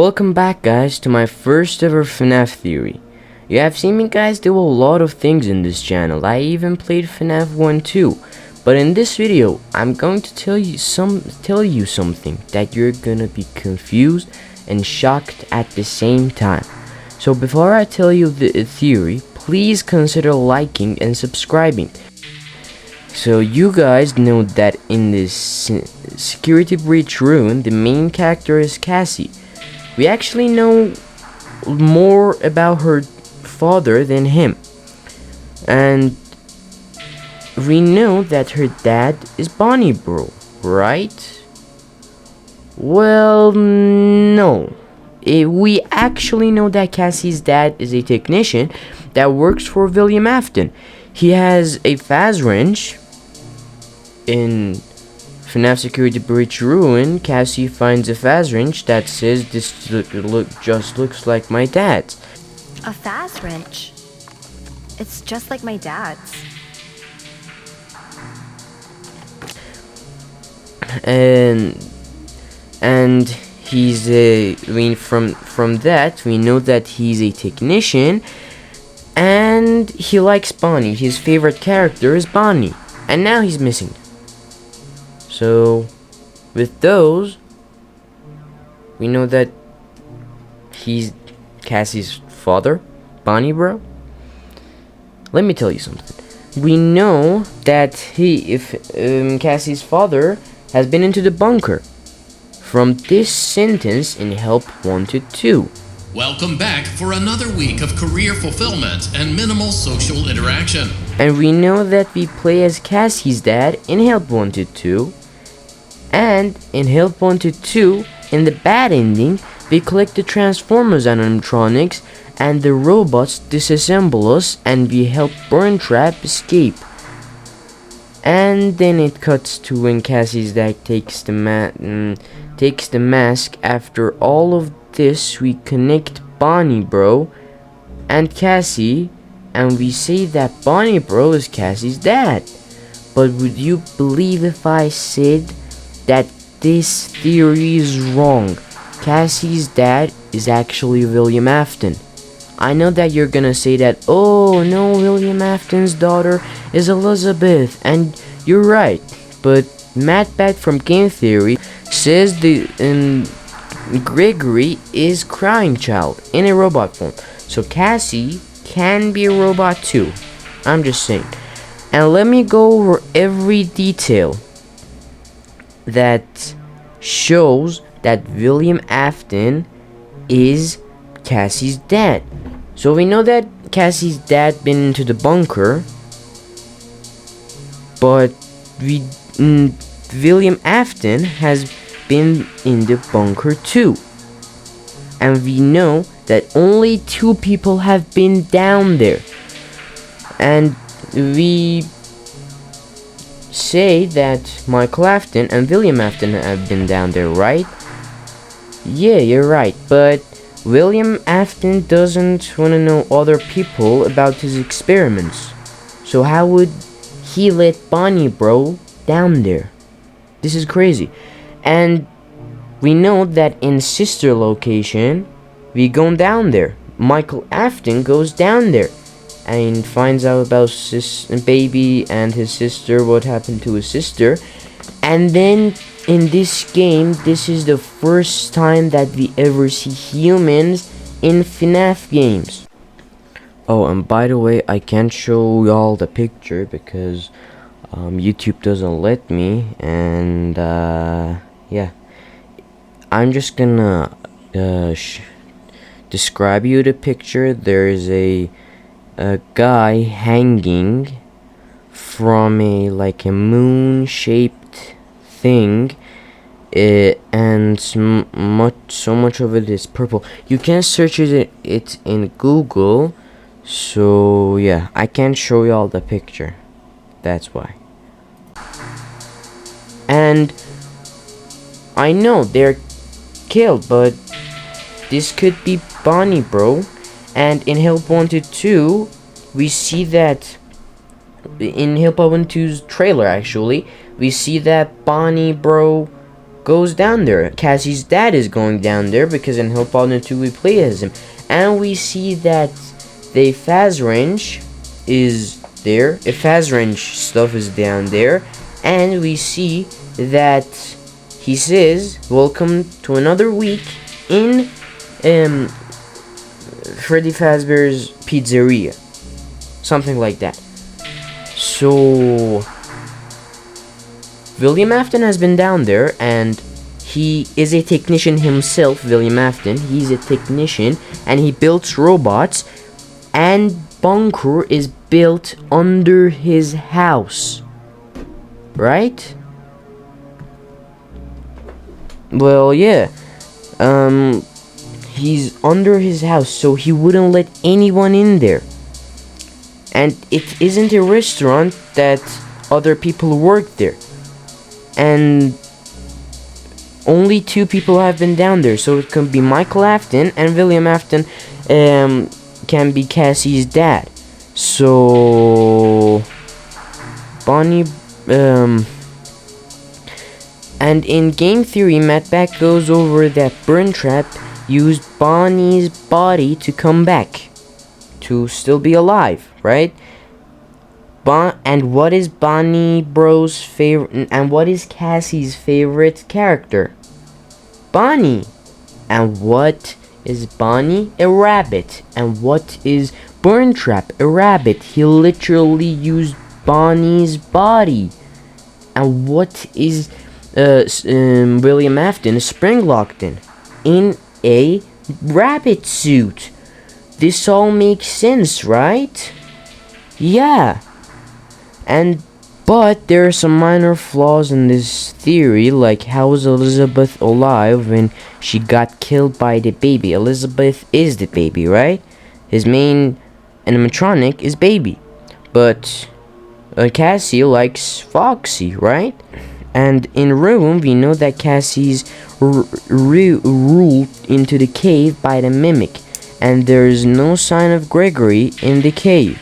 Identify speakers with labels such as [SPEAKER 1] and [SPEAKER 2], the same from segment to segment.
[SPEAKER 1] Welcome back, guys, to my first ever FNAF theory. You have seen me, guys, do a lot of things in this channel. I even played FNAF 1 too. But in this video, I'm going to tell you something that you're gonna be confused and shocked at the same time. So before I tell you the theory, please consider liking and subscribing. So you guys know that in this security breach ruin, the main character is Cassie. We actually know more about her father than him, and we know that her dad is Bonnie Bro, right? Well, no. We actually know that Cassie's dad is a technician that works for William Afton. He has a fast wrench. In FNAF Security Breach Ruin, Cassie finds a fast wrench that says this just looks like my dad's.
[SPEAKER 2] A fast wrench? It's just like my dad's.
[SPEAKER 1] And he's from that we know that he's a technician, and he likes Bonnie. His favorite character is Bonnie, and now he's missing. So, with those, we know that he's Cassie's father, Bonnie Bro. Let me tell you something. We know that Cassie's father has been into the bunker from this sentence in Help Wanted 2.
[SPEAKER 3] Welcome back for another week of career fulfillment and minimal social interaction.
[SPEAKER 1] And we know that we play as Cassie's dad in Help Wanted 2. And in Help Wanted 2, in the bad ending, we collect the Transformers animatronics and the robots disassemble us, and we help Burntrap escape. And then it cuts to when Cassie's dad takes the mask. After all of this, we connect Bonnie Bro and Cassie, and we say that Bonnie Bro is Cassie's dad. But would you believe if I said that this theory is wrong? Cassie's dad is actually William Afton. I know that you're gonna say that, oh no, William Afton's daughter is Elizabeth, and you're right, but Matt Bat from Game Theory says Gregory is Crying Child in a robot form, so Cassie can be a robot too. I'm just saying. And let me go over every detail that shows that William Afton is Cassie's dad. So we know that Cassie's dad been into the bunker, but William Afton has been in the bunker too. And we know that only 2 people have been down there. And we say that Michael Afton and William Afton have been down there, right? Yeah, you're right, but William Afton doesn't want to know other people about his experiments. So how would he let Bonnie Bro down there? This is crazy. And we know that in sister location, we go down there. Michael Afton goes down there and finds out about baby and his sister, what happened to his sister. And then in this game, this is the first time that we ever see humans in FNAF games. Oh, and by the way, I can't show y'all the picture because YouTube doesn't let me, and yeah, I'm just gonna describe you the picture. There's a guy hanging from a moon-shaped thing, and so much of it is purple. You can search it in Google, so yeah, I can't show y'all the picture, that's why. And I know they're killed, but this could be Bonnie Bro. And in Help Wanted 2, we see that in Help Wanted 2's trailer, actually, we see that Bonnie Bro goes down there. Cassie's dad is going down there because in Help Partner 2 we play as him. And we see that the Faz wrench is there. The Faz wrench stuff is down there. And we see that he says, "Welcome to another week in Freddy Fazbear's Pizzeria." Something like that. So William Afton has been down there, and he is a technician himself. William Afton, he's a technician, and he builds robots, and bunker is built under his house, right? Well, yeah. He's under his house, so he wouldn't let anyone in there. And it isn't a restaurant that other people work there. And only 2 people have been down there, so it can be Michael Afton, and William Afton can be Cassie's dad. So Bonnie and in game theory, Matt Back goes over that Burn Trap used Bonnie's body to come back, to still be alive, right? And what is Bonnie Bro's favorite, and what is Cassie's favorite character? Bonnie. And what is Bonnie? A rabbit. And what is Burn Trap? A rabbit. He literally used Bonnie's body. And what is William Afton? Spring locked in a rabbit suit. This all makes sense, right? Yeah. But there are some minor flaws in this theory, like how was Elizabeth alive when she got killed by the baby? Elizabeth is the baby, right? His main animatronic is Baby. But Cassie likes Foxy, right? And in Room, we know that Cassie's ruled into the cave by the mimic, and there is no sign of Gregory in the cave.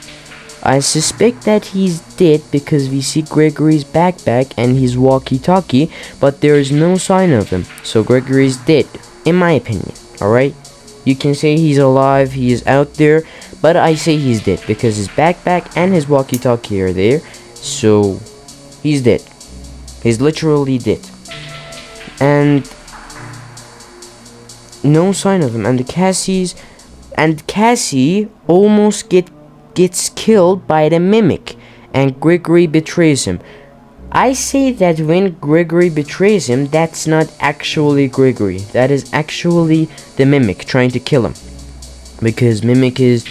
[SPEAKER 1] I suspect that he's dead because we see Gregory's backpack and his walkie-talkie, but there is no sign of him. So Gregory's dead, in my opinion, alright? You can say he's alive, he is out there, but I say he's dead because his backpack and his walkie-talkie are there, so he's dead. He's literally dead. And no sign of him. And Cassie almost gets killed by the mimic, and Gregory betrays him. I say that when Gregory betrays him, that's not actually Gregory. That is actually the mimic trying to kill him, because mimic is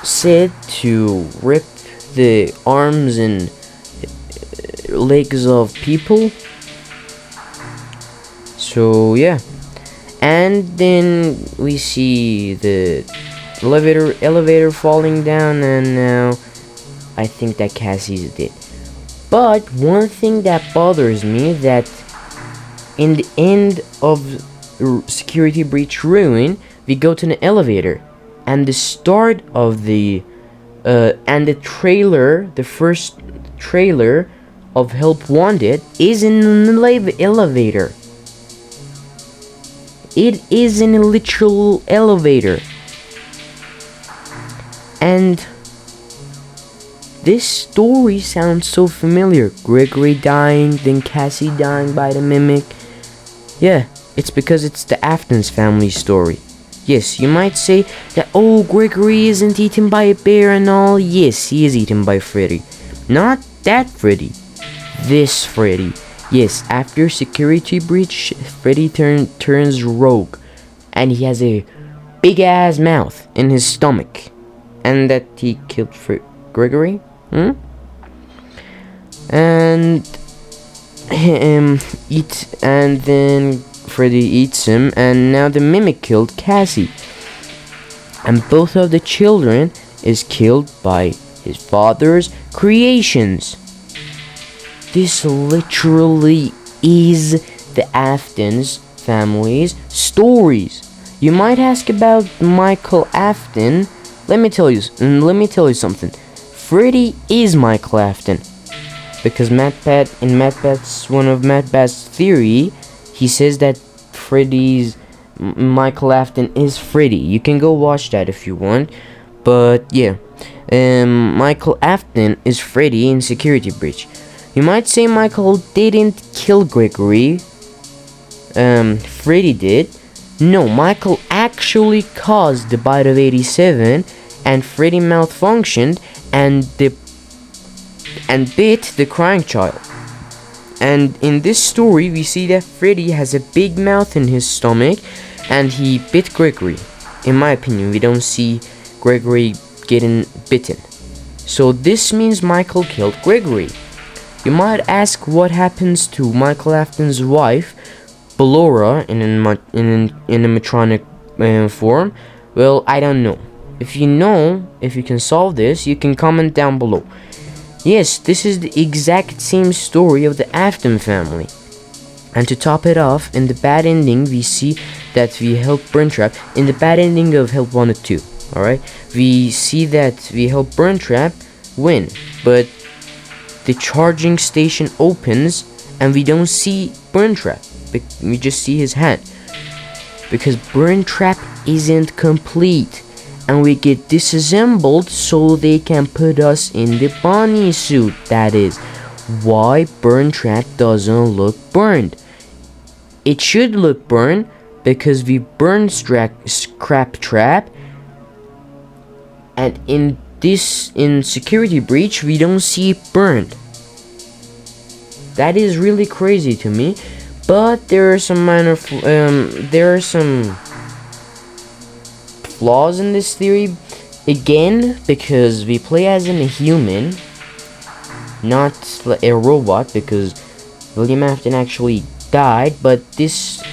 [SPEAKER 1] said to rip the arms and legs of people. So yeah. And then we see the elevator falling down, and now I think that Cassie's dead. But one thing that bothers me, that in the end of Security Breach Ruin, we go to an elevator, and the start of the trailer, the first trailer of Help Wanted, is in an elevator. It is in a literal elevator. And this story sounds so familiar. Gregory dying, then Cassie dying by the mimic. Yeah, it's because it's the Aftons family story. Yes, you might say that, oh, Gregory isn't eaten by a bear and all. Yes, he is eaten by Freddy. Not that Freddy. This Freddy. Yes, after Security Breach, Freddy turns rogue. And he has a big ass mouth in his stomach. And that he killed Gregory? And then Freddy eats him, and now the mimic killed Cassie. And both of the children is killed by his father's creations. This literally is the Aftons family's stories. You might ask about Michael Afton. Let me tell you something. Freddy is Michael Afton. because MatPat's one of MatPat's theory, he says that Michael Afton is Freddy. You can go watch that if you want, but yeah, Michael Afton is Freddy in Security Breach. You might say Michael didn't kill Gregory. Freddy did. No, Michael actually caused the bite of 87, and Freddy malfunctioned and bit the crying child. And in this story, we see that Freddy has a big mouth in his stomach, and he bit Gregory. In my opinion, we don't see Gregory getting bitten. So this means Michael killed Gregory. You might ask what happens to Michael Afton's wife, Ballora, in a Matronic form. Well, I don't know. If you can solve this, you can comment down below. Yes, this is the exact same story of the Afton family. And to top it off, in the bad ending, we see that we help Burntrap. In the bad ending of Help Wanted 2, alright? We see that we help Burntrap win, but the charging station opens and we don't see Burntrap. We just see his hand. Because Burntrap isn't complete. And we get disassembled so they can put us in the bunny suit. That is why Burntrap doesn't look burned. It should look burned because we burned Scrap Trap, and in Security Breach we don't see it burned. That is really crazy to me, but there are some flaws in this theory, again, because we play as a human, not a robot, because William Afton actually died, but this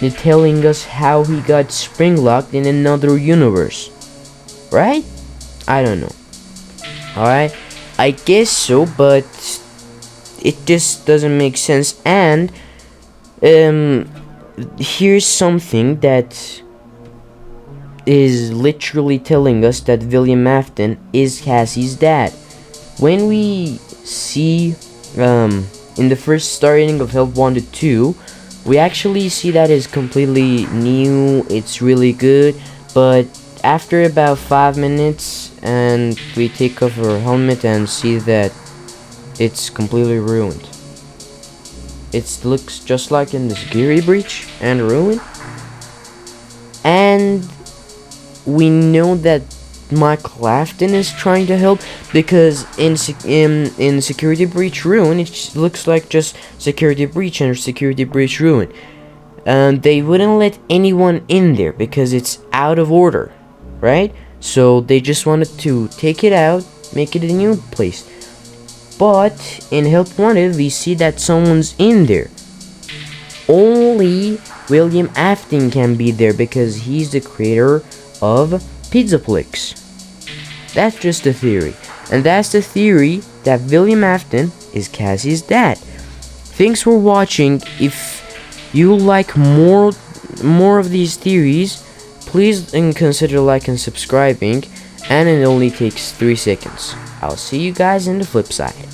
[SPEAKER 1] is telling us how he got spring locked in another universe, right? I don't know. Alright, I guess so, but it just doesn't make sense. And here's something that is literally telling us that William Afton is Cassie's dad. When we see in the first starting of Help Wanted 2, we actually see that it's completely new, it's really good, but after about 5 minutes and we take off our helmet and see that it's completely ruined. It looks just like in the Security Breach and ruined. And we know that Michael Afton is trying to help, because in Security Breach Ruin, it looks like just Security Breach and Security Breach Ruin. They wouldn't let anyone in there because it's out of order, right? So they just wanted to take it out, make it a new place. But in Help Wanted, we see that someone's in there. Only William Afton can be there because he's the creator of Pizzaplex. That's just a theory, and that's the theory that William Afton is Cassie's dad. Thanks for watching. If you like more of these theories, please consider liking and subscribing, and it only takes 3 seconds. I'll see you guys in the flip side.